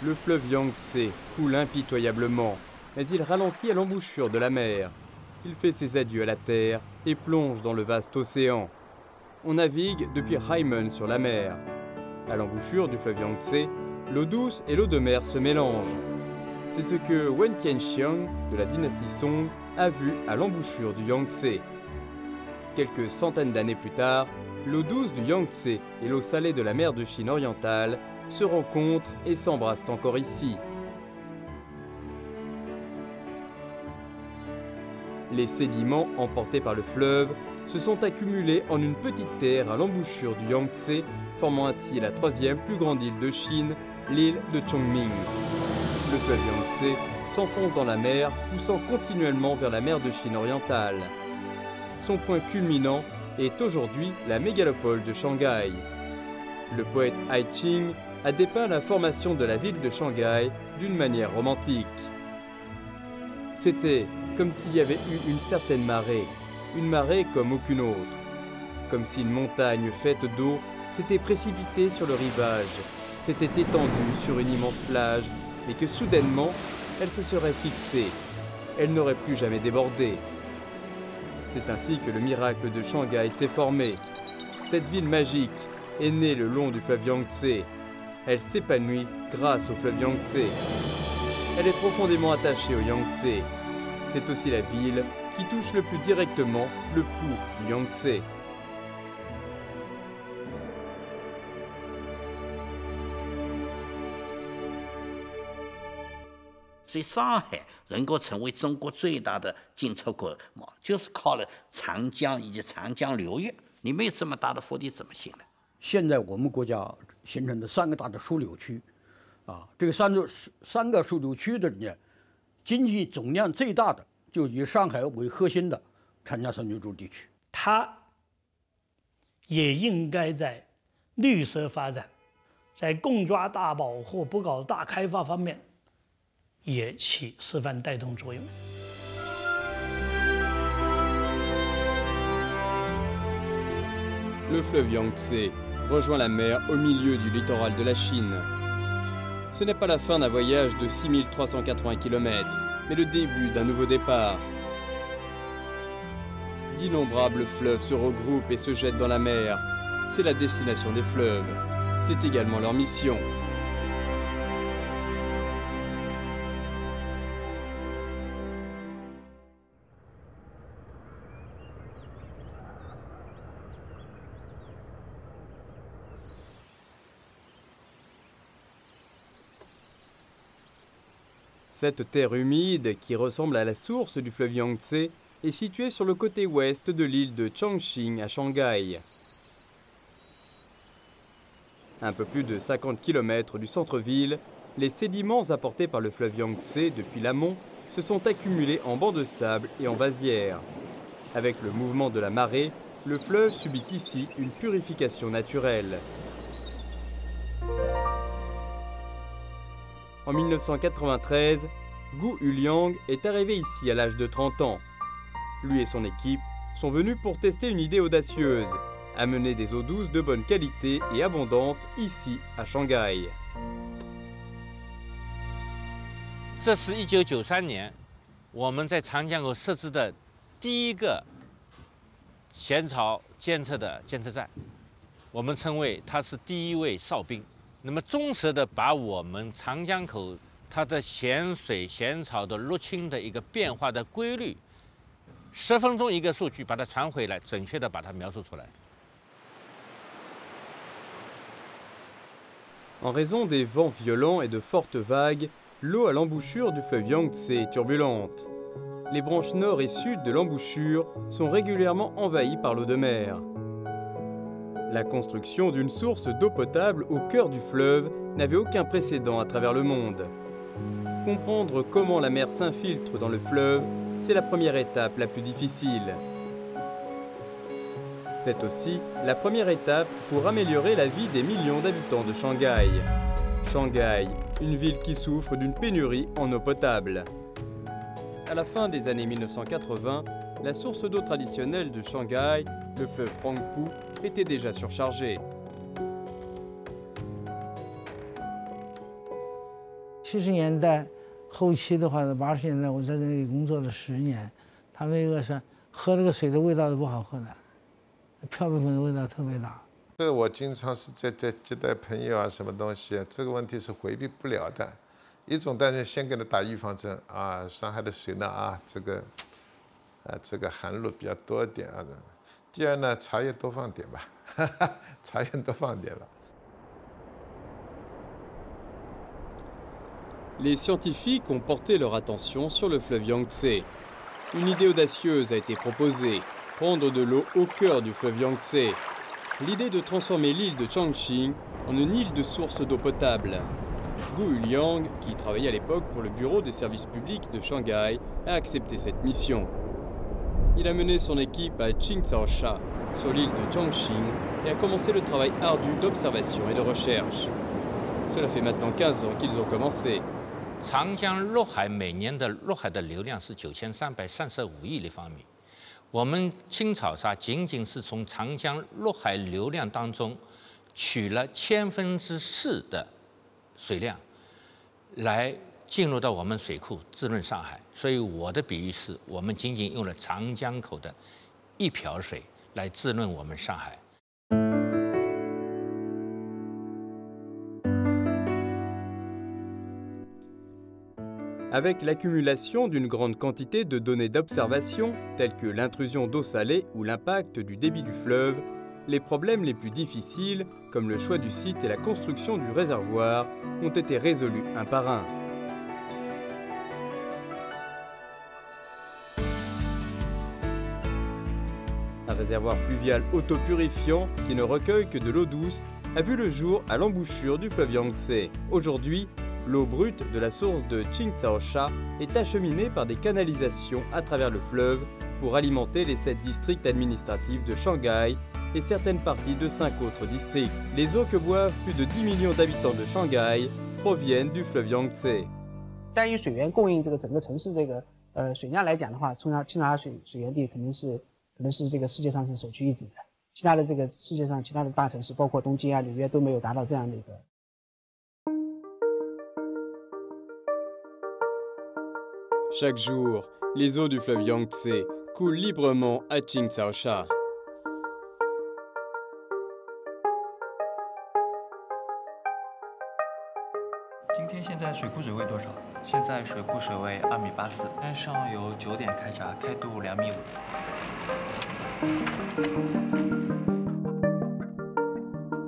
Le fleuve Yangtze coule impitoyablement, mais il ralentit à l'embouchure de la mer. Il fait ses adieux à la terre et plonge dans le vaste océan. On navigue depuis Haimen sur la mer. À l'embouchure du fleuve Yangtze, l'eau douce et l'eau de mer se mélangent. C'est ce que Wen Tianxiang de la dynastie Song a vu à l'embouchure du Yangtze. Quelques centaines d'années plus tard, l'eau douce du Yangtze et l'eau salée de la mer de Chine orientale se rencontrent et s'embrassent encore ici. Les sédiments emportés par le fleuve se sont accumulés en une petite terre à l'embouchure du Yangtze, formant ainsi la troisième plus grande île de Chine, l'île de Chongming. Le fleuve Yangtze s'enfonce dans la mer, poussant continuellement vers la mer de Chine orientale. Son point culminant est aujourd'hui la mégalopole de Shanghai. Le poète Ai Qing a dépeint la formation de la ville de Shanghai d'une manière romantique. C'était comme s'il y avait eu une certaine marée, une marée comme aucune autre. Comme si une montagne faite d'eau s'était précipitée sur le rivage, s'était étendue sur une immense plage, mais que soudainement, elle se serait fixée. Elle n'aurait plus jamais débordé. C'est ainsi que le miracle de Shanghai s'est formé. Cette ville magique est née le long du fleuve Yangtze. Elle s'épanouit grâce au fleuve Yangtze. Elle est profondément attachée au Yangtze. C'est aussi la ville qui touche le plus directement le pouls du Yangtze.所以上海能够成为中国最大的进出口贸易，就是靠了长江以及长江流域。你没有这么大的腹地，怎么行呢？现在我们国家形成的3个大的枢纽区，这个三个枢纽区的里面，经济总量最大的就以上海为核心的长江三角洲地区。它也应该在绿色发展、在共抓大保护、不搞大开发方面，也起示范带动作用。Le fleuve Yangtze rejoint la mer au milieu du littoral de la Chine. Ce n'est pas la fin d'un voyage de 6380 km, mais le début d'un nouveau départ. D'innombrables fleuves se regroupent et se jettent dans la mer. C'est la destination des fleuves. C'est également leur mission. Cette terre humide, qui ressemble à la source du fleuve Yangtze, est située sur le côté ouest de l'île de Chongqing à Shanghai. Un peu plus de 50 km du centre-ville, les sédiments apportés par le fleuve Yangtze depuis l'amont se sont accumulés en bancs de sable et en vasières. Avec le mouvement de la marée, le fleuve subit ici une purification naturelle. En 1993, Gu Yuliang est arrivé ici à l'âge de 30 ans. Lui et son équipe sont venus pour tester une idée audacieuse, amener des eaux douces de bonne qualité et abondantes ici à Shanghai. 这是1993年我们在长江口设置的第一个咸潮监测的监测站，我们称为它是第一位哨兵。那么忠实的把我们长江口它的咸水咸潮的入侵的一个变化的规律，10分钟一个数据，把它传回来，准确的把它描述出来。 En raison des vents violents et de fortes vagues, l'eau à l'embouchure du fleuve Yangtze est turbulente. Les branches nord et sud de l'embouchure sont régulièrement envahies par l'eau de mer. La construction d'une source d'eau potable au cœur du fleuve n'avait aucun précédent à travers le monde. Comprendre comment la mer s'infiltre dans le fleuve, c'est la première étape la plus difficile. C'est aussi la première étape pour améliorer la vie des millions d'habitants de Shanghai. Shanghai, une ville qui souffre d'une pénurie en eau potable. À la fin des années 1980, la source d'eau traditionnelle de Shanghai, le fleuve Huangpu, était déjà surchargée. 70年代后期的话，80年代我在那里工作了10年，他们一个是喝这个水的味道是不好喝的，漂白粉的味道特别大。这个我经常是在接待朋友啊，什么东西啊，这个问题是回避不了的。一种当然先给他打预防针啊，上海的水呢啊，这个含氯比较多一点啊。第二呢，茶叶多放点吧，茶叶多放点吧。Les scientifiques ont porté leur attention sur le fleuve Yangtze. Une idée audacieuse a été proposée, prendre de l'eau au cœur du fleuve Yangtze. L'idée de transformer l'île de Changqing en une île de source d'eau potable. Gu Yuliang, qui travaillait à l'époque pour le bureau des services publics de Shanghai, a accepté cette mission. Il a mené son équipe à Qingcaosha, sur l'île de Changqing, et a commencé le travail ardu d'observation et de recherche. Cela fait maintenant 15 ans qu'ils ont commencé. 长江入海每年的入海的流量是9335亿立方米，我们青草沙仅仅是从长江入海流量当中取了4/1000的水量，来进入到我们水库滋润上海。所以我的比喻是，我们仅仅用了长江口的1瓢水来滋润我们上海。 Avec l'accumulation d'une grande quantité de données d'observation, telles que l'intrusion d'eau salée ou l'impact du débit du fleuve, les problèmes les plus difficiles, comme le choix du site et la construction du réservoir, ont été résolus un par un. Un réservoir fluvial autopurifiant qui ne recueille que de l'eau douce a vu le jour à l'embouchure du fleuve Yangtze. Aujourd'hui, l'eau brute de la source de Qingcaosha est acheminée par des canalisations à travers le fleuve pour alimenter les 7 districts administratifs de Shanghai et certaines parties de 5 autres districts. Les eaux que boivent plus de 10 millions d'habitants de Shanghai proviennent du fleuve Yangtze. 单以水源供应这个整个城市这个水量来讲的话，青草沙水源地可能是这个世界上是首屈一指的，其他的这个世界上其他的大城市，包括东京啊、纽约都没有达到这样的一个。 Chaque jour, les eaux du fleuve Yangtze coulent librement à Qingcaosha. Aujourd'hui, 现在水库水位多少？现在水库水位2.84米，岸上有9点开闸，开度2.5米。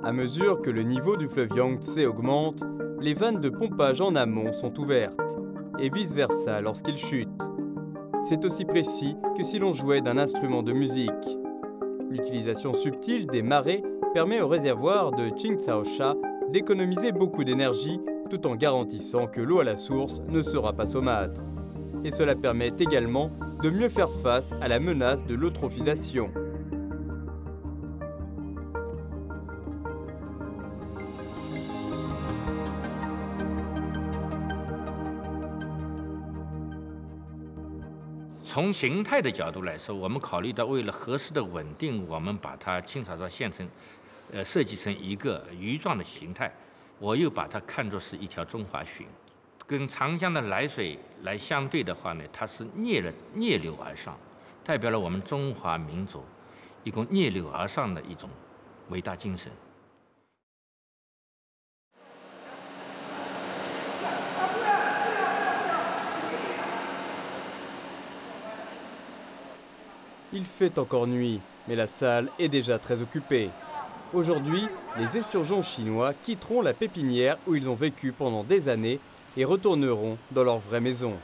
À mesure que le niveau du fleuve Yangtze augmente, les vannes de pompage en amont sont ouvertes, et vice-versa lorsqu'il chute. C'est aussi précis que si l'on jouait d'un instrument de musique. L'utilisation subtile des marées permet au réservoir de Qingcaosha d'économiser beaucoup d'énergie tout en garantissant que l'eau à la source ne sera pas saumâtre. Et cela permet également de mieux faire face à la menace de l'eutrophisation. « 从形态的角度来说，我们考虑到为了合适的稳定，我们把它青草沙县城，设计成一个鱼状的形态。我又把它看作是一条中华鲟，跟长江的来水来相对的话呢，它是逆流而上，代表了我们中华民族一个逆流而上的一种伟大精神。 Il fait encore nuit, mais la salle est déjà très occupée. Aujourd'hui, les esturgeons chinois quitteront la pépinière où ils ont vécu pendant des années et retourneront dans leur vraie maison.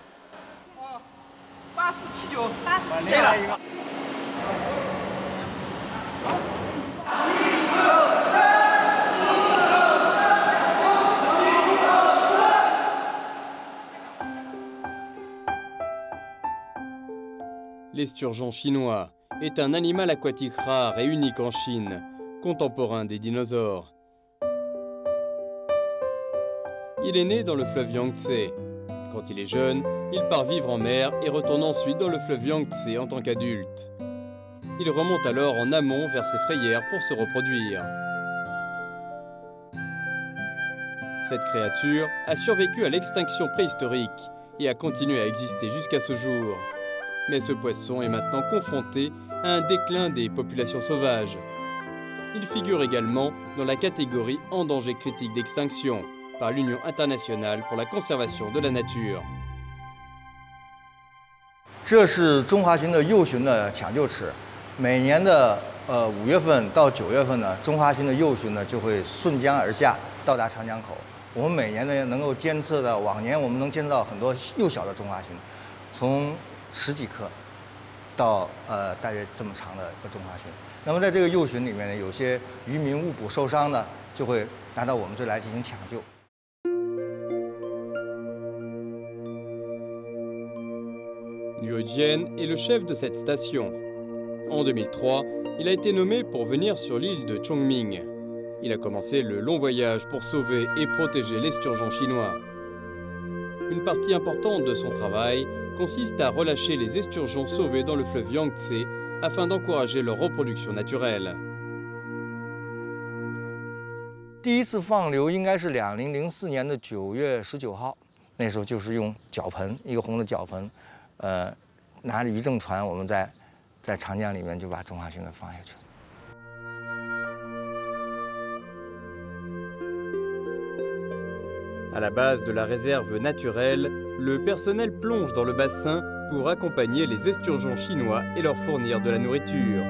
L'esturgeon chinois est un animal aquatique rare et unique en Chine, contemporain des dinosaures. Il est né dans le fleuve Yangtze. Quand il est jeune, il part vivre en mer et retourne ensuite dans le fleuve Yangtze en tant qu'adulte. Il remonte alors en amont vers ses frayères pour se reproduire. Cette créature a survécu à l'extinction préhistorique et a continué à exister jusqu'à ce jour. Mais ce poisson est maintenant confronté à un déclin des populations sauvages. Il figure également dans la catégorie en danger critique d'extinction par l'Union internationale pour la conservation de la nature. 这是中华鲟的幼鲟的抢救池，每年的5月份到9月份呢，中华鲟的幼鲟呢就会顺江而下，到达长江口。我们每年呢能够监测到，往年我们能监测到很多幼小的中华鲟，从10几克到大约这么长的一个中华鲟。那么在这个幼鲟里面呢，有些渔民误捕受伤呢，就会拿到我们这来进行抢救。 Liu Jian est le chef de cette station. En 2003, il a été nommé pour venir sur l'île de Chongming. Il a commencé le long voyage pour sauver et protéger l'esturgeon chinois. Une partie importante de son travail consiste à relâcher les esturgeons sauvés dans le fleuve Yangtze afin d'encourager leur reproduction naturelle. 第一次放流应该是2004年的9月19号，那时候就是用脚盆，一个红的脚盆。 拿着渔政船，我们在长江里面就把中华鲟给放下去了。 À la base de la réserve naturelle, le personnel plonge dans le bassin pour accompagner les esturgeons chinois et leur fournir de la nourriture.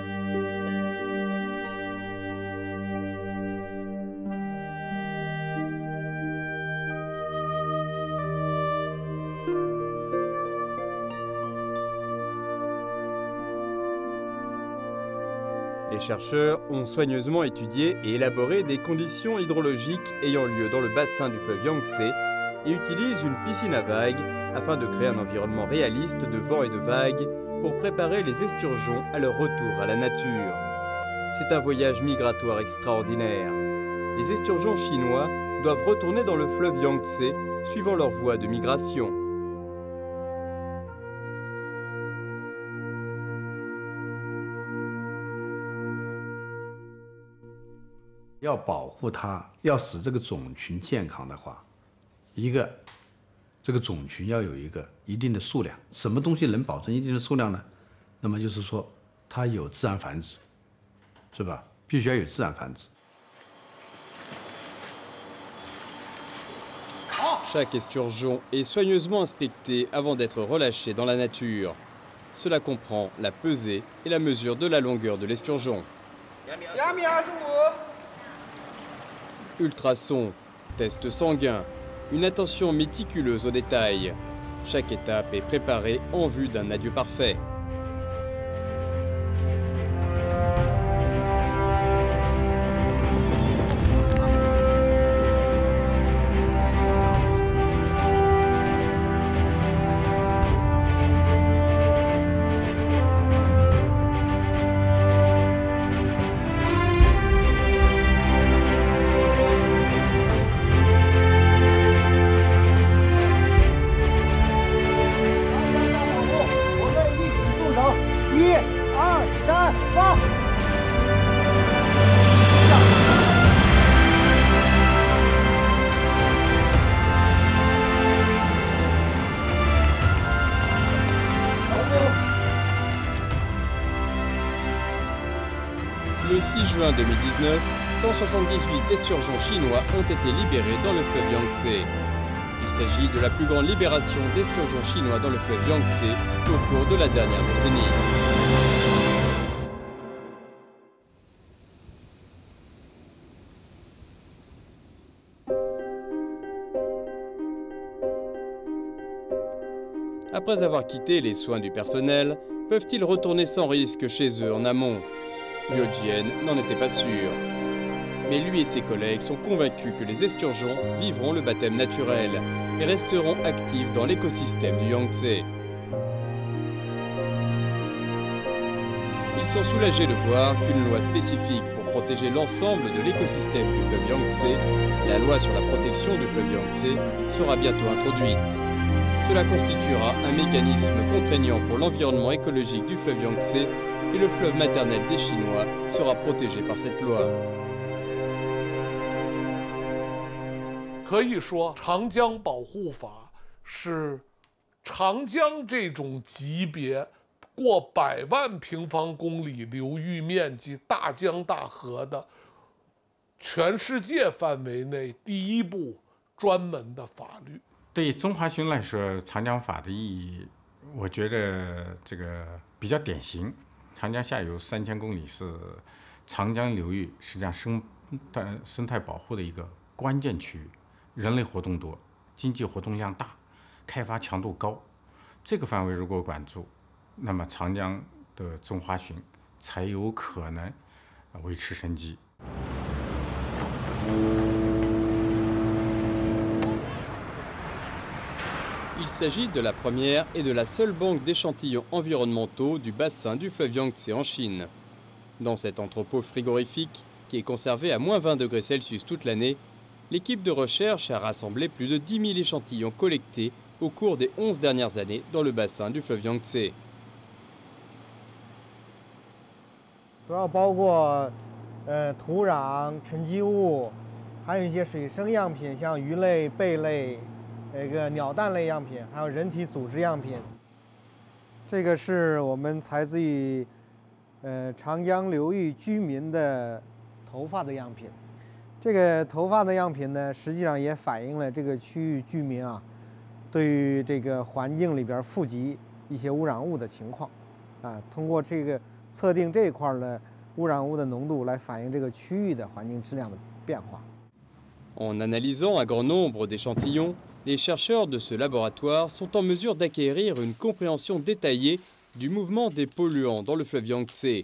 Les chercheurs ont soigneusement étudié et élaboré des conditions hydrologiques ayant lieu dans le bassin du fleuve Yangtze et utilisent une piscine à vagues afin de créer un environnement réaliste de vent et de vagues pour préparer les esturgeons à leur retour à la nature. C'est un voyage migratoire extraordinaire. Les esturgeons chinois doivent retourner dans le fleuve Yangtze suivant leur voie de migration. 要保护它，要使这个种群健康的话，这个种群要有一个一定的数量。什么东西能保证一定的数量呢？那么就是说，它有自然繁殖，是吧？必须要有自然繁殖。 Chaque esturgeon est soigneusement inspecté avant d'être relâché dans la nature. Cela comprend la pesée et la mesure de la longueur de l'esturgeon. Ultrasons, test sanguin, une attention méticuleuse aux détails. Chaque étape est préparée en vue d'un adieu parfait. Le 6 juin 2019, 178 esturgeons chinois ont été libérés dans le fleuve Yangtze. Il s'agit de la plus grande libération d'esturgeons chinois dans le fleuve Yangtze au cours de la dernière décennie. Après avoir quitté les soins du personnel, peuvent-ils retourner sans risque chez eux en amont? Liu Jian n'en était pas sûr. Mais lui et ses collègues sont convaincus que les esturgeons vivront le baptême naturel et resteront actifs dans l'écosystème du Yangtze. Ils sont soulagés de voir qu'une loi spécifique pour protéger l'ensemble de l'écosystème du fleuve Yangtze, la loi sur la protection du fleuve Yangtze, sera bientôt introduite. Cela constituera un mécanisme contraignant pour l'environnement écologique du fleuve Yangtze et le fleuve maternel des Chinois sera protégé par cette loi. 可以说，长江保护法是长江这种级别过100万平方公里流域面积大江大河的全世界范围内第一部专门的法律。对中华鲟来说，长江法的意义，我觉得这个比较典型。长江下游3000公里是长江流域实际上生态保护的一个关键区域，人类活动多，经济活动量大，开发强度高。这个范围如果管住，那么长江的中华鲟才有可能维持生机。Il s'agit de la première et de la seule banque d'échantillons environnementaux du bassin du fleuve Yangtze en Chine. Dans cet entrepôt frigorifique, qui est conservé à -20 degrés Celsius toute l'année, l'équipe de recherche a rassemblé plus de 10 000 échantillons collectés au cours des 11 dernières années dans le bassin du fleuve Yangtze. 主要包括土壤、沉积物，还有一些水生样品，像鱼类、贝类。 鸟蛋类样品，还有人体组织样品。这个是我们采自于长江流域居民的头发的样品。这个头发的样品呢，实际上也反映了这个区域居民啊，对于这个环境里边富集一些污染物的情况。啊，通过这个测定这一块的污染物的浓度，来反映这个区域的环境质量的变化。En analysant un grand nombre d'échantillons, les chercheurs de ce laboratoire sont en mesure d'acquérir une compréhension détaillée du mouvement des polluants dans le fleuve Yangtze,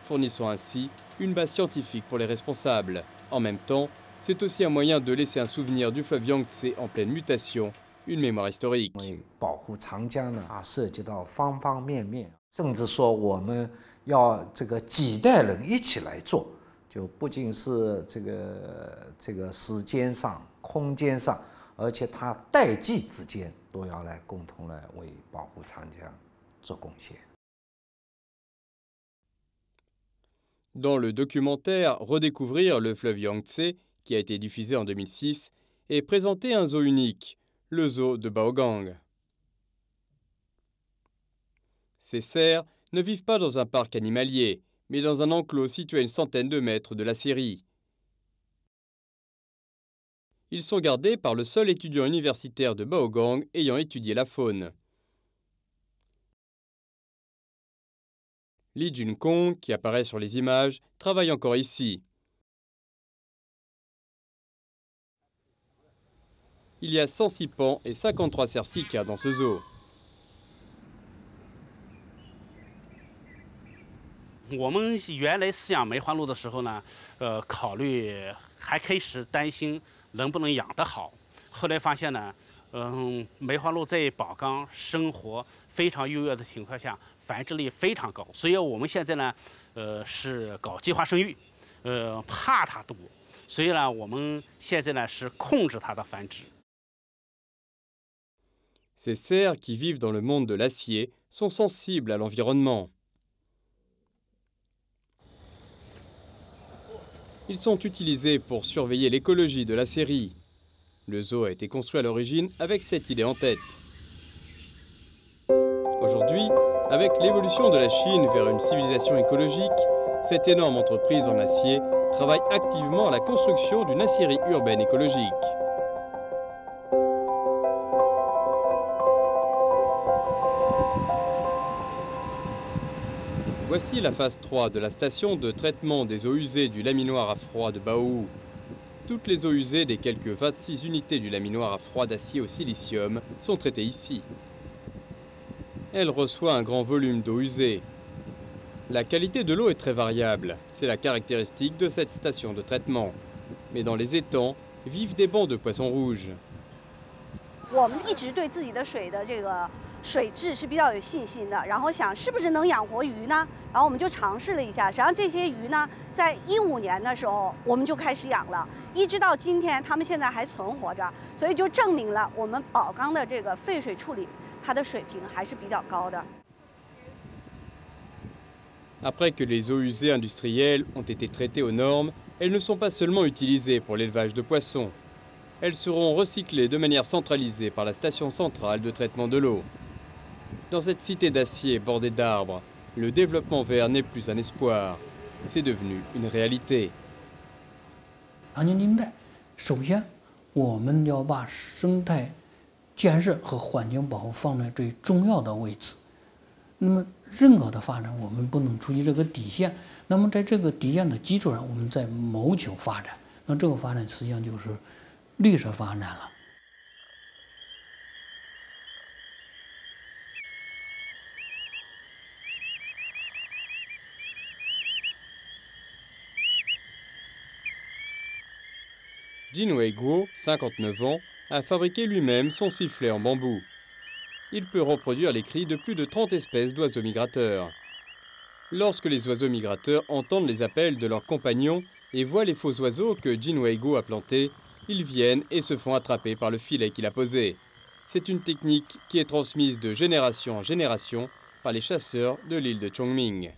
fournissant ainsi une base scientifique pour les responsables. En même temps, c'est aussi un moyen de laisser un souvenir du fleuve Yangtze en pleine mutation, une mémoire historique. 保护长江呢涉及到方方面面，甚至说我们要这个几代人一起来做，就不仅是这个时间上、空间上。 而且它代际之间都要来共同来为保护长江做贡献。Dans le documentaire Redécouvrir le fleuve Yangtze, qui a été diffusé en 2006, est présenté un zoo unique, le zoo de Baogang. Ces cerfs ne vivent pas dans un parc animalier, mais dans un enclos situé à une centaine de mètres de l'aciérie. Ils sont gardés par le seul étudiant universitaire de Baogang ayant étudié la faune. Li Junkong, qui apparaît sur les images, travaille encore ici. Il y a 106 pans et 53 cercica dans ce zoo. 我们原来饲养梅花鹿的时候呢，考虑还开始担心。 能不能养得好？后来发现呢，梅花鹿在宝钢生活非常优越的情况下，繁殖力非常高，所以我们现在呢，是搞计划生育，怕它多，所以呢，我们现在呢是控制它的繁殖。Ces cerfs qui vivent dans le monde de l'acier sont sensibles à l'environnement. Ils sont utilisés pour surveiller l'écologie de l'acierie. Le zoo a été construit à l'origine avec cette idée en tête. Aujourd'hui, avec l'évolution de la Chine vers une civilisation écologique, cette énorme entreprise en acier travaille activement à la construction d'une acierie urbaine écologique. Voici la phase 3 de la station de traitement des eaux usées du laminoir à froid de Baowu. Toutes les eaux usées des quelques 26 unités du laminoir à froid d'acier au silicium sont traitées ici. Elle reçoit un grand volume d'eau usée. La qualité de l'eau est très variable, c'est la caractéristique de cette station de traitement. Mais dans les étangs vivent des bancs de poissons rouges. 我们一直对自己的水的这个水质是比较有信心的，然后想是不是能养活鱼呢？然后我们就尝试了一下，实际上这些鱼呢，在2015年的时候我们就开始养了，一直到今天，它们现在还存活着，所以就证明了我们宝钢的这个废水处理，它的水平还是比较高的。Après que les eaux usées industrielles ont été traitées aux normes, elles ne sont pas seulement utilisées pour l'élevage de poissons. Elles seront recyclées de manière centralisée par la station centrale de traitement de l'eau. Dans cette cité d'acier bordée d'arbres, le développement vert n'est plus un espoir, c'est devenu une réalité. 长江经济带，首先我们要把生态建设和环境保护放在最重要的位置。那么任何的发展，我们不能出于这个底线。那么在这个底线的基础上，我们再谋求发展。那这个发展实际上就是绿色发展了。 Jin Wei-guo, 59 ans, a fabriqué lui-même son sifflet en bambou. Il peut reproduire les cris de plus de 30 espèces d'oiseaux migrateurs. Lorsque les oiseaux migrateurs entendent les appels de leurs compagnons et voient les faux oiseaux que Jin Wei-guo a plantés, ils viennent et se font attraper par le filet qu'il a posé. C'est une technique qui est transmise de génération en génération par les chasseurs de l'île de Chongming.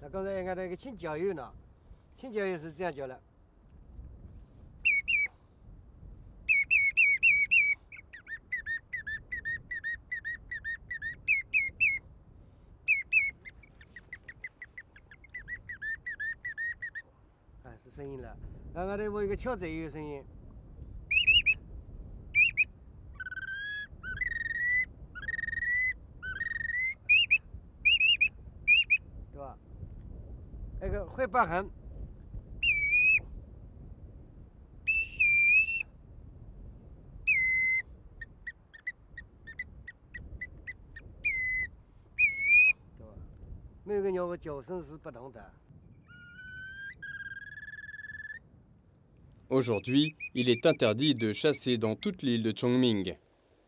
Aujourd'hui, il est interdit de chasser dans toute l'île de Chongming.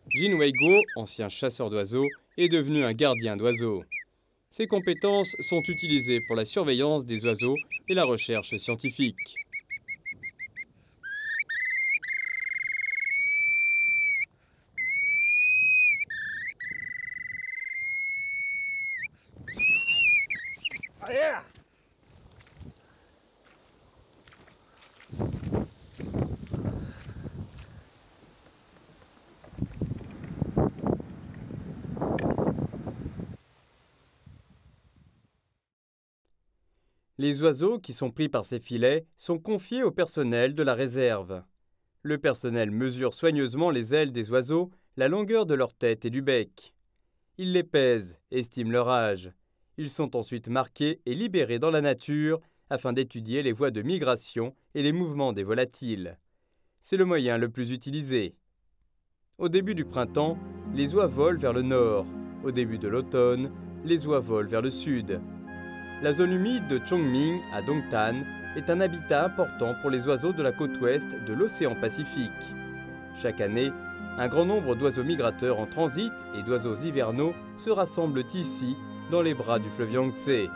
Jin Wei-guo, ancien chasseur d'oiseaux, est devenu un gardien d'oiseaux. Ses compétences sont utilisées pour la surveillance des oiseaux et la recherche scientifique. Les oiseaux qui sont pris par ces filets sont confiés au personnel de la réserve. Le personnel mesure soigneusement les ailes des oiseaux, la longueur de leur tête et du bec. Il les pèse, estime leur âge. Ils sont ensuite marqués et libérés dans la nature afin d'étudier les voies de migration et les mouvements des volatiles. C'est le moyen le plus utilisé. Au début du printemps, les oies volent vers le nord. Au début de l'automne, les oies volent vers le sud. La zone humide de Chongming, à Dongtan, est un habitat important pour les oiseaux de la côte ouest de l'océan Pacifique. Chaque année, un grand nombre d'oiseaux migrateurs en transit et d'oiseaux hivernaux se rassemblent ici, dans les bras du fleuve Yangtze.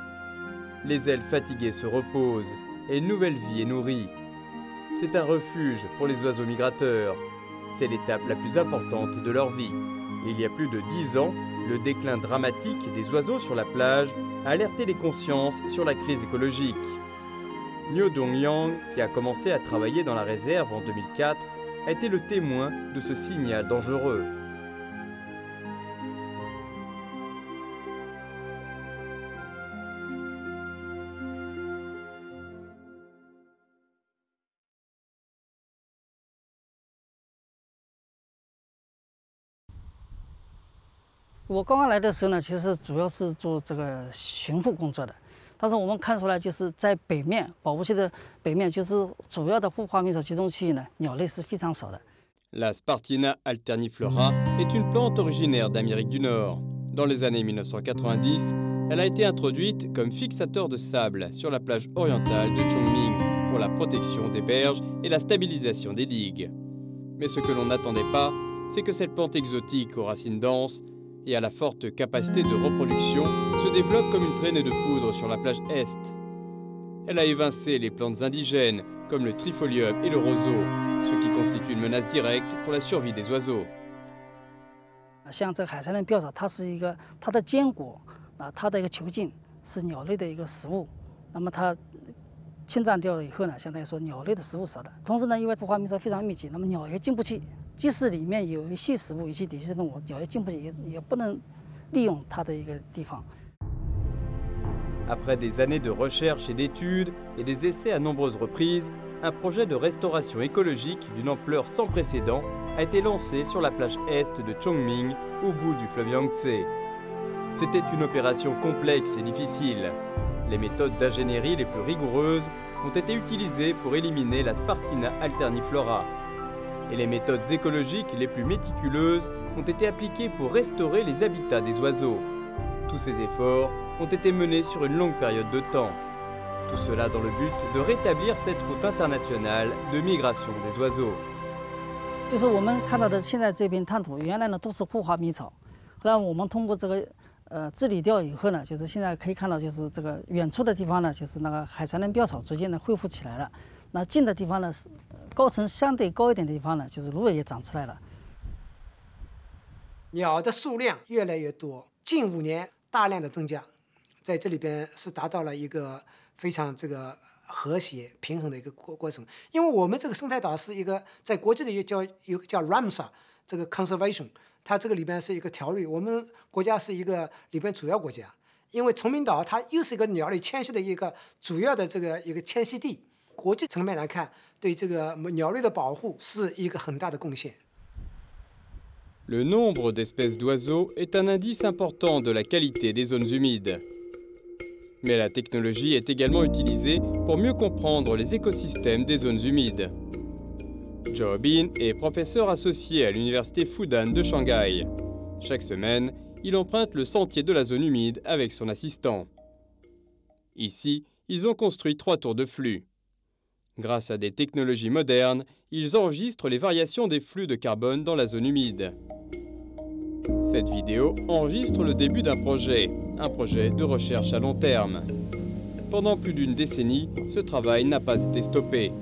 Les ailes fatiguées se reposent et une nouvelle vie est nourrie. C'est un refuge pour les oiseaux migrateurs. C'est l'étape la plus importante de leur vie. Il y a plus de 10 ans, le déclin dramatique des oiseaux sur la plage a alerté les consciences sur la crise écologique. Niu Dongliang, qui a commencé à travailler dans la réserve en 2004, a été le témoin de ce signal dangereux.我刚刚来的时候呢，其实主要是做这个巡护工作的，但是我们看出来，就是在北面保护区的北面，就是主要的护花蜜草集中区域呢，鸟类是非常少的。La Spartina alterniflora est une plante originaire d'Amérique du Nord. Dans les années 1990, elle a été introduite comme fixateur de sable sur la plage orientale de Chongming pour la protection des berges et la stabilisation des digues. Mais ce que l'on n'attendait pas, c'est que cette plante exotique aux racines denses et à la forte capacité de reproduction se développe comme une traînée de poudre sur la plage est. Elle a évincé les plantes indigènes comme le trifolium et le roseau, ce qui constitue une menace directe pour la survie des oiseaux. 像这海山林鳔草，它的坚果啊，它的一个球茎是鸟类的一个食物，那么它侵占掉了以后呢，相当于说鸟类的食物少了。同时呢，因为护花蜜草非常密集，那么鸟也进不去，即使里面有一些食物、一些底下动物，鸟也进不去，也不能利用它的一个地方。 Après des années de recherche et d'études et des essais à nombreuses reprises, un projet de restauration écologique d'une ampleur sans précédent a été lancé sur la plage est de Chongming, au bout du fleuve Yangtze. C'était une opération complexe et difficile. Les méthodes d'ingénierie les plus rigoureuses ont été utilisées pour éliminer la Spartina alterniflora. Et les méthodes écologiques les plus méticuleuses ont été appliquées pour restaurer les habitats des oiseaux. Tous ces efforts ont été menés sur une longue période de temps. Tout cela dans le but de rétablir cette route internationale de migration des oiseaux. 就是我们看到的现在这片滩涂，原来呢都是护花迷草，后来我们通过这个治理掉以后呢，就是现在可以看到，就是这个远处的地方呢，就是那个海蟬仁膘草逐渐的恢复起来了。那近的地方呢，高层相对高一点的地方呢，就是芦苇也长出来了。鸟的数量越来越多，近5年大量的增加，在这里边是达到了一个非常这个和谐平衡的一个过程。因为我们这个生态岛是一个在国际的有个叫 Ramsar 这个 conservation， 它这个里边是一个条例，我们国家是一个里边主要国家。因为崇明岛它又是一个鸟类迁徙的一个主要的这个一个迁徙地，国际层面来看，对这个鸟类的保护是一个很大的贡献。 Le nombre d'espèces d'oiseaux est un indice important de la qualité des zones humides. Mais la technologie est également utilisée pour mieux comprendre les écosystèmes des zones humides. Zhao Bin est professeur associé à l'université Fudan de Shanghai. Chaque semaine, il emprunte le sentier de la zone humide avec son assistant. Ici, ils ont construit 3 tours de flux. Grâce à des technologies modernes, ils enregistrent les variations des flux de carbone dans la zone humide. Cette vidéo enregistre le début d'un projet, un projet de recherche à long terme. Pendant plus d'une décennie, ce travail n'a pas été stoppé.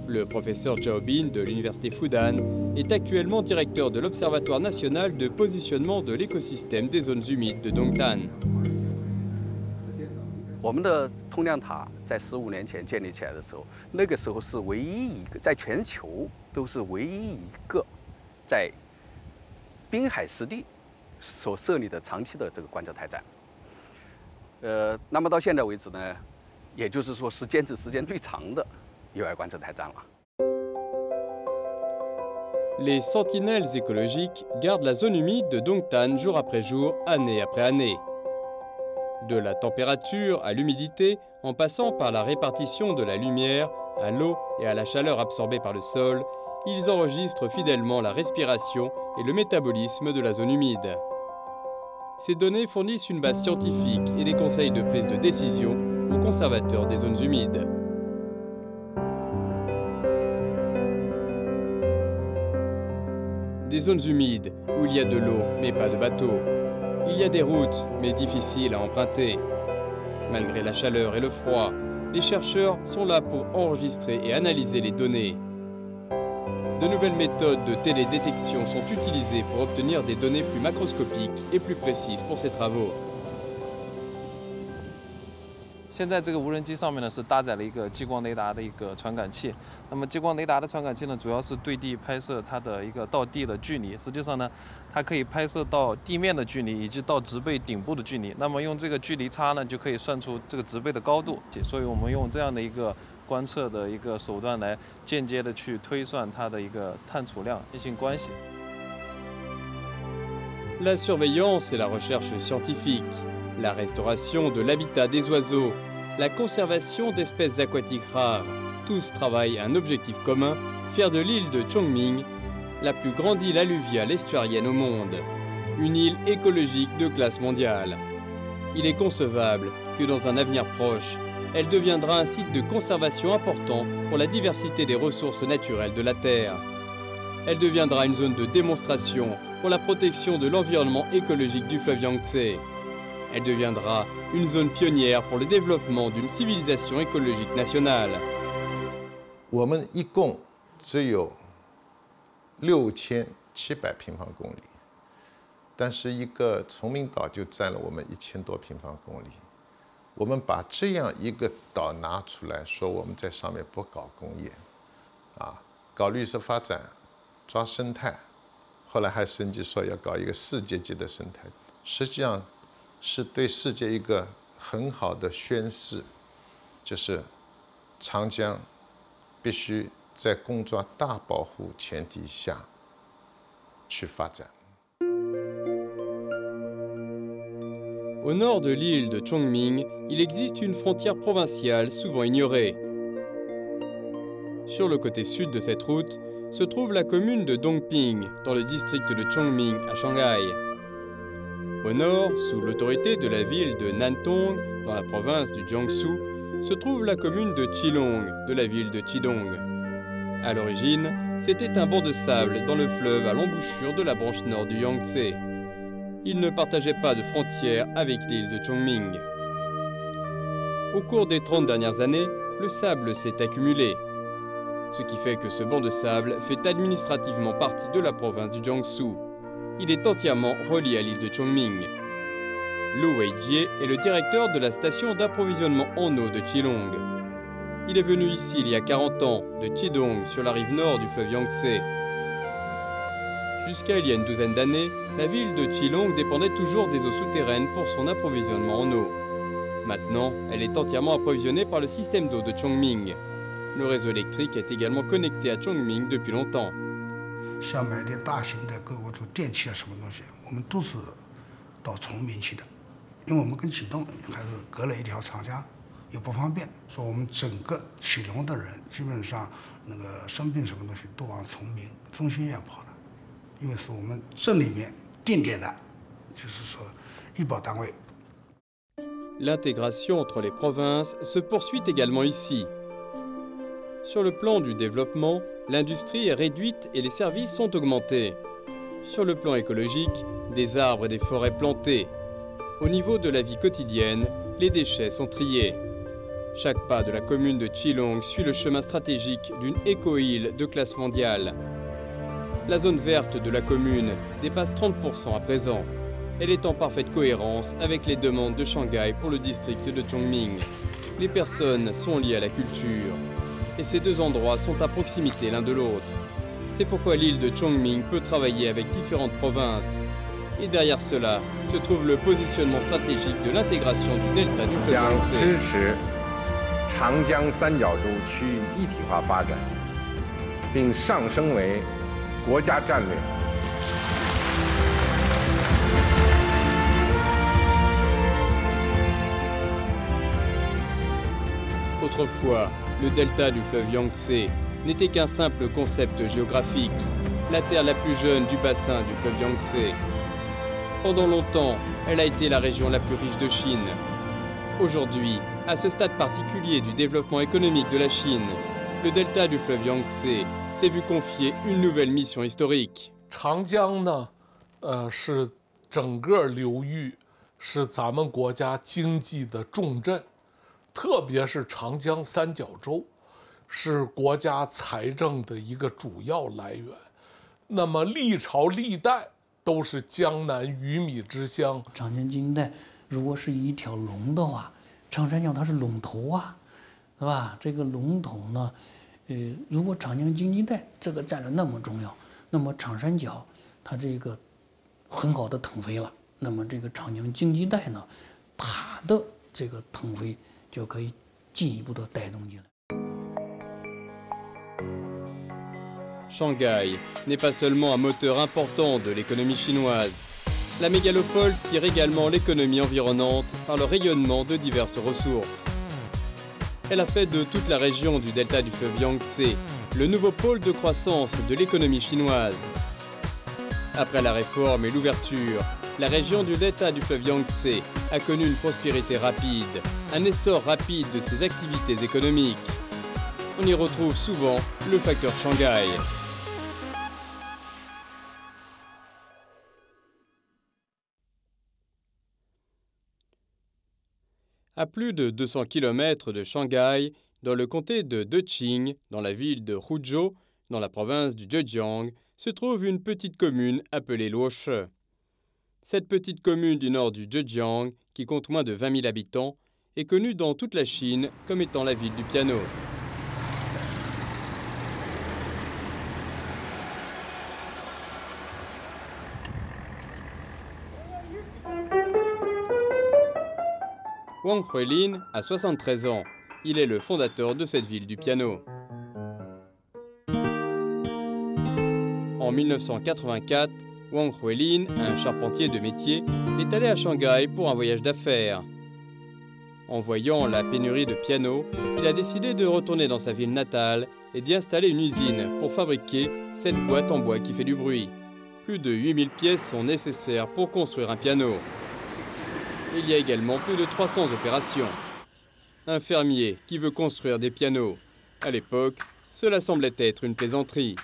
Le professeur Zhao Bin de l'université Fudan est actuellement directeur de l'Observatoire national de positionnement de l'écosystème des zones humides de Dongtan. 我们的通量塔在15年前建立起来的时候，那个时候是唯一一个在全球都是唯一一个在滨海湿地所设立的长期的这个观测台站。那么到现在为止呢，也就是说是坚持时间最长的野外观测台站了。 Les sentinelles écologiques gardent la zone humide de Dongtan jour après jour, année après année. De la température à l'humidité, en passant par la répartition de la lumière, à l'eau et à la chaleur absorbée par le sol, ils enregistrent fidèlement la respiration et le métabolisme de la zone humide. Ces données fournissent une base scientifique et des conseils de prise de décision aux conservateurs des zones humides. Des zones humides où il y a de l'eau mais pas de bateaux. Il y a des routes mais difficiles à emprunter. Malgré la chaleur et le froid, les chercheurs sont là pour enregistrer et analyser les données. De nouvelles méthodes de télédétection sont utilisées pour obtenir des données plus macroscopiques et plus précises pour ces travaux. 现在这个无人机上面呢是搭载了一个激光雷达的一个传感器。那么激光雷达的传感器呢，主要是对地拍摄它的一个到地的距离。实际上呢，它可以拍摄到地面的距离以及到植被顶部的距离。那么用这个距离差呢，就可以算出这个植被的高度。所以我们用这样的一个观测的一个手段来间接的去推算它的一个碳储量性关系。La surveillance et la recherche scientifique, la restauration de l'habitat des oiseaux, la conservation d'espèces aquatiques rares, tous travaillent à un objectif commun, faire de l'île de Chongming la plus grande île alluviale estuarienne au monde, une île écologique de classe mondiale. Il est concevable que dans un avenir proche, elle deviendra un site de conservation important pour la diversité des ressources naturelles de la Terre. Elle deviendra une zone de démonstration pour la protection de l'environnement écologique du fleuve Yangtze. Elle deviendra une zone pionnière pour le développement d'une civilisation écologique nationale. 我们一共只有6700平方公里，但是一个崇明岛就占了我们1000多平方公里。我们把这样一个岛拿出来说，我们在上面不搞工业，搞绿色发展，抓生态，后来还升级说要搞一个世界级的生态，实际上是对世界一个很好的宣示，就是长江必须在公抓大保护前提下去发展。 Au nord de l'île de Chongming, il existe une frontière provinciale souvent ignorée. Sur le côté sud de cette route se trouve la commune de Dongping, dans le district de Chongming, à Shanghai. Au nord, sous l'autorité de la ville de Nantong, dans la province du Jiangsu, se trouve la commune de Qilong, de la ville de Qidong. À l'origine, c'était un banc de sable dans le fleuve à l'embouchure de la branche nord du Yangtze. Il ne partageait pas de frontière avec l'île de Chongming. Au cours des 30 dernières années, le sable s'est accumulé, ce qui fait que ce banc de sable fait administrativement partie de la province du Jiangsu. Il est entièrement relié à l'île de Chongming. Lu Weijie est le directeur de la station d'approvisionnement en eau de Qilong. Il est venu ici il y a 40 ans, de Qidong, sur la rive nord du fleuve Yangtze. Jusqu'à il y a une douzaine d'années, la ville de Qilong dépendait toujours des eaux souterraines pour son approvisionnement en eau. Maintenant, elle est entièrement approvisionnée par le système d'eau de Chongming. Le réseau électrique est également connecté à Chongming depuis longtemps. 像买点大型的购物电器啊，什么东西，我们都是到崇明去的，因为我们跟启东还是隔了一条长江，又不方便。说我们整个启隆的人，基本上那个生病什么东西都往崇明中心医院跑的，因为是我们镇里面定点的，就是说医保单位。 L'intégration entre les provinces se poursuit également ici. Sur le plan du développement, l'industrie est réduite et les services sont augmentés. Sur le plan écologique, des arbres et des forêts plantés. Au niveau de la vie quotidienne, les déchets sont triés. Chaque pas de la commune de Qilong suit le chemin stratégique d'une éco-île de classe mondiale. La zone verte de la commune dépasse 30% à présent. Elle est en parfaite cohérence avec les demandes de Shanghai pour le district de Chongming. Les personnes sont liées à la culture. Et ces deux endroits sont à proximité l'un de l'autre. C'est pourquoi l'île de Chongming peut travailler avec différentes provinces. Et derrière cela se trouve le positionnement stratégique de l'intégration du delta du fleuve Yangtze. 支持长江三角洲区域一体化发展，并上升为国家战略。 Autrefois, le delta du fleuve Yangtze n'était qu'un simple concept géographique, la terre la plus jeune du bassin du fleuve Yangtze. Pendant longtemps, elle a été la région la plus riche de Chine. Aujourd'hui, à ce stade particulier du développement économique de la Chine, le delta du fleuve Yangtze s'est vu confier une nouvelle mission historique. 长江呢，是整个流域是咱们国家经济的重镇。 特别是长江三角洲，是国家财政的一个主要来源。那么历朝历代都是江南鱼米之乡。长江经济带如果是一条龙的话，长三角它是龙头啊，是吧？这个龙头呢，如果长江经济带这个占了那么重要，那么长三角它这个很好的腾飞了。那么这个长江经济带呢，它的这个腾飞。 就可以进一步的带动进来。 Shanghai n'est pas seulement un moteur important de l'économie chinoise. La mégalopole tire également l'économie environnante par le rayonnement de diverses ressources. Elle a fait de toute la région du delta du fleuve Yangtze le nouveau pôle de croissance de l'économie chinoise. Après la réforme et l'ouverture, la région du delta du fleuve Yangtze a connu une prospérité rapide, un essor rapide de ses activités économiques. On y retrouve souvent le facteur Shanghai. À plus de 200 km de Shanghai, dans le comté de Deqing, dans la ville de Huzhou, dans la province du Zhejiang, se trouve une petite commune appelée Luoshe. Cette petite commune du nord du Zhejiang, qui compte moins de 20 000 habitants, est connue dans toute la Chine comme étant la ville du piano. Wang Huilin a 73 ans. Il est le fondateur de cette ville du piano. En 1984, Wang Huilin, un charpentier de métier, est allé à Shanghai pour un voyage d'affaires. En voyant la pénurie de pianos, il a décidé de retourner dans sa ville natale et d'y installer une usine pour fabriquer cette boîte en bois qui fait du bruit. Plus de 8000 pièces sont nécessaires pour construire un piano. Il y a également plus de 300 opérations. Un fermier qui veut construire des pianos. À l'époque, cela semblait être une plaisanterie.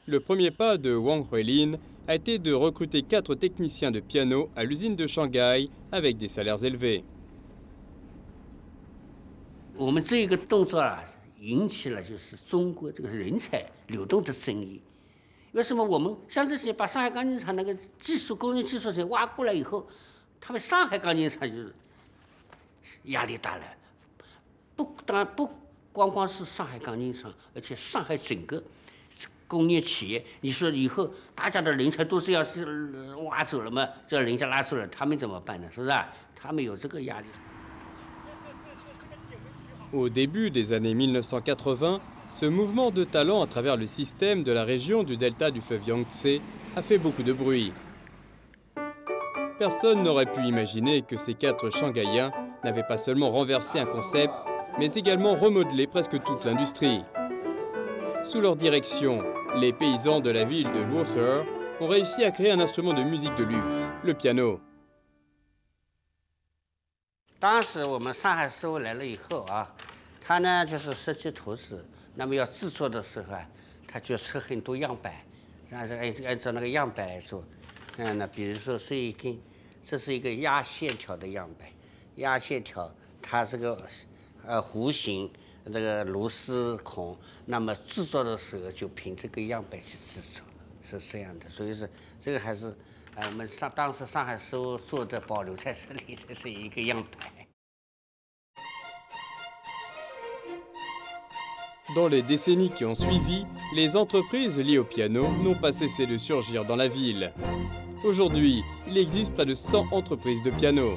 Le premier pas de Wang Huilin a été de recruter 4 techniciens de piano à l'usine de Shanghai avec des salaires élevés. 我们这个动作啊，引起了就是中国这个人才流动的争议。为什么我们像这些把上海钢琴厂那个技术工人技术生挖过来以后，他们上海钢琴厂就是压力大了，不光光是上海钢琴厂，而且上海整个工业企业，你说以后大家的人才都是要是挖走了嘛，这人家拉走了，他们怎么办呢？是不是啊？他们有这个压力。 Au début des années 1980, ce mouvement de talent à travers le système de la région du delta du fleuve Yangtze a fait beaucoup de bruit. Personne n'aurait pu imaginer que ces 4 Shanghaïens n'avaient pas seulement renversé un concept, mais également remodelé presque toute l'industrie. Sous leur direction, les paysans de la ville de Luosi ont réussi à créer un instrument de musique de luxe, le piano. 当时我们上海师傅来了以后啊，他呢就是设计图纸，那么要制作的时候啊，他就测很多样板，然后按照那个样板来做。那比如说是一根，这是一个压线条的样板，压线条它是个弧形这个螺丝孔，那么制作的时候就凭这个样板去制作，是这样的。所以说这个还是。 我们当时上海师傅做的保留在这里，这是一个样板。Dans les décennies qui ont suivi, les entreprises liées au piano n'ont pas cessé de surgir dans la ville. Aujourd'hui, il existe près de 100 entreprises de piano.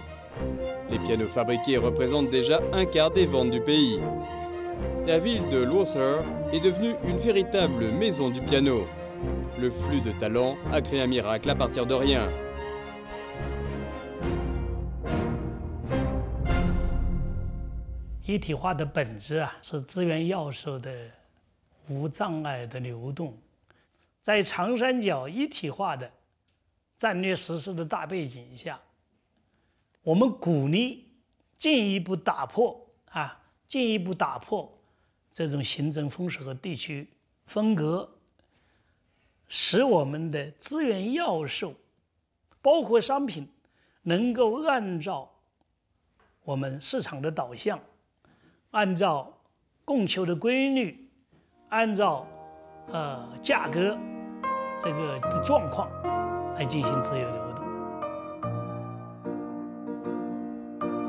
Les pianos fabriqués représentent déjà un quart des ventes du pays. La ville de Luosi est devenue une véritable maison du piano. Le flux de talent a créé un miracle à partir de rien. 一体化的本质啊，是资源要素的无障碍的流动。在长三角一体化的战略实施的大背景下，我们鼓励进一步打破这种行政封锁和地区分隔。 使我们的资源要素，包括商品，能够按照我们市场的导向，按照供求的规律，按照价格这个的状况来进行自由流动。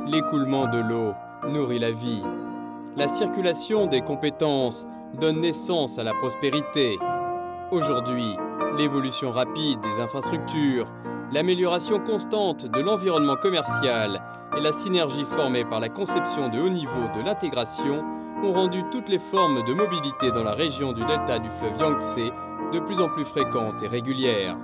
L'écoulement de l'eau nourrit la vie. La circulation des compétences donne naissance à la prospérité. Aujourd'hui, l'évolution rapide des infrastructures, l'amélioration constante de l'environnement commercial et la synergie formée par la conception de haut niveau de l'intégration ont rendu toutes les formes de mobilité dans la région du delta du fleuve Yangtze de plus en plus fréquentes et régulières.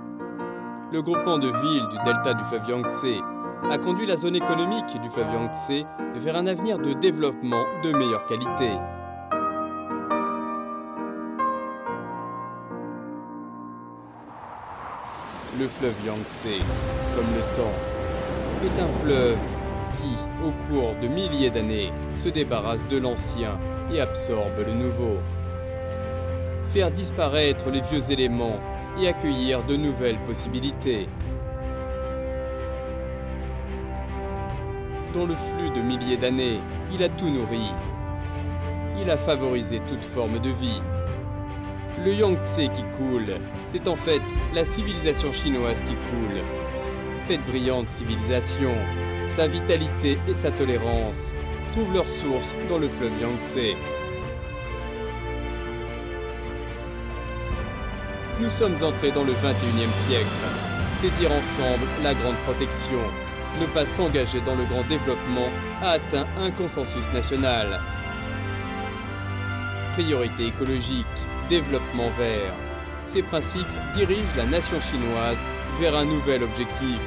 Le groupement de villes du delta du fleuve Yangtze a conduit la zone économique du fleuve Yangtze vers un avenir de développement de meilleure qualité. Le fleuve Yangtze, comme le temps, est un fleuve qui, au cours de milliers d'années, se débarrasse de l'ancien et absorbe le nouveau. Faire disparaître les vieux éléments et accueillir de nouvelles possibilités. Dans le flux de milliers d'années, il a tout nourri. Il a favorisé toute forme de vie. Le Yangtze qui coule, c'est en fait la civilisation chinoise qui coule. Cette brillante civilisation, sa vitalité et sa tolérance trouvent leur source dans le fleuve Yangtze. Nous sommes entrés dans le 21e siècle. Saisir ensemble la grande protection, ne pas s'engager dans le grand développement a atteint un consensus national. Priorité écologique, développement vert. Ces principes dirigent la nation chinoise vers un nouvel objectif.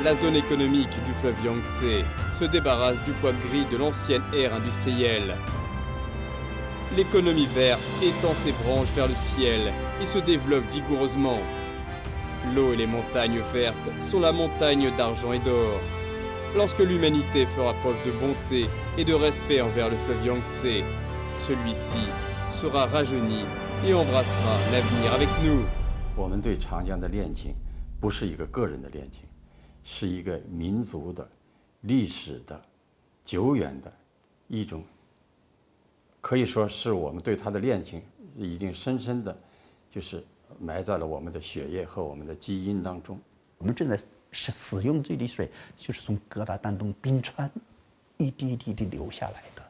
La zone économique du fleuve Yangtze se débarrasse du poids gris de l'ancienne ère industrielle. L'économie verte étend ses branches vers le ciel et se développe vigoureusement. L'eau et les montagnes vertes sont la montagne d'argent et d'or. Lorsque l'humanité fera preuve de bonté et de respect envers le fleuve Yangtze, celui-ci sera rajeuni et embrassera l'avenir avec nous. 我们对长江的恋情不是一个个人的恋情，是一个民族的、历史的、久远的一种，可以说是我们对它的恋情已经深深的，就是埋在了我们的血液和我们的基因当中。我们正在使用这滴水，就是从疙瘩丹东冰川一滴一滴地流下来的。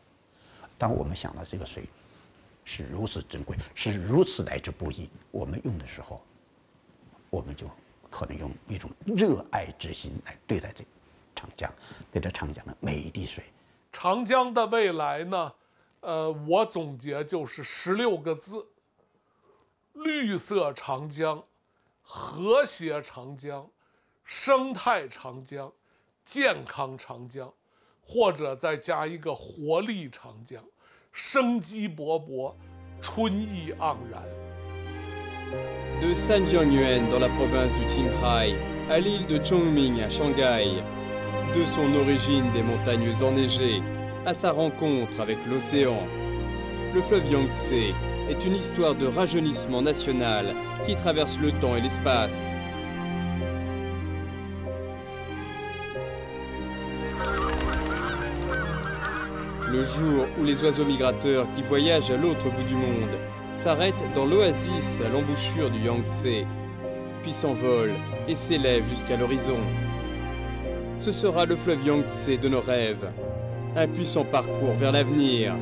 当我们想到这个水是如此珍贵，是如此来之不易，我们用的时候，我们就可能用一种热爱之心来对待这长江，对待长江的每一滴水。长江的未来呢？我总结就是16个字：绿色长江、和谐长江、生态长江、健康长江，或者再加一个活力长江，生机勃勃，春意盎然。De Sanjiangyuan dans la province du Qinghai à l'île de Chongming à Shanghai, de son origine des montagnes enneigées à sa rencontre avec l'océan, le fleuve Yangtze est une histoire de rajeunissement national qui traverse le temps et l'espace. Le jour où les oiseaux migrateurs qui voyagent à l'autre bout du monde s'arrêtent dans l'oasis à l'embouchure du Yangtze, puis s'envolent et s'élèvent jusqu'à l'horizon. Ce sera le fleuve Yangtze de nos rêves, un puissant parcours vers l'avenir.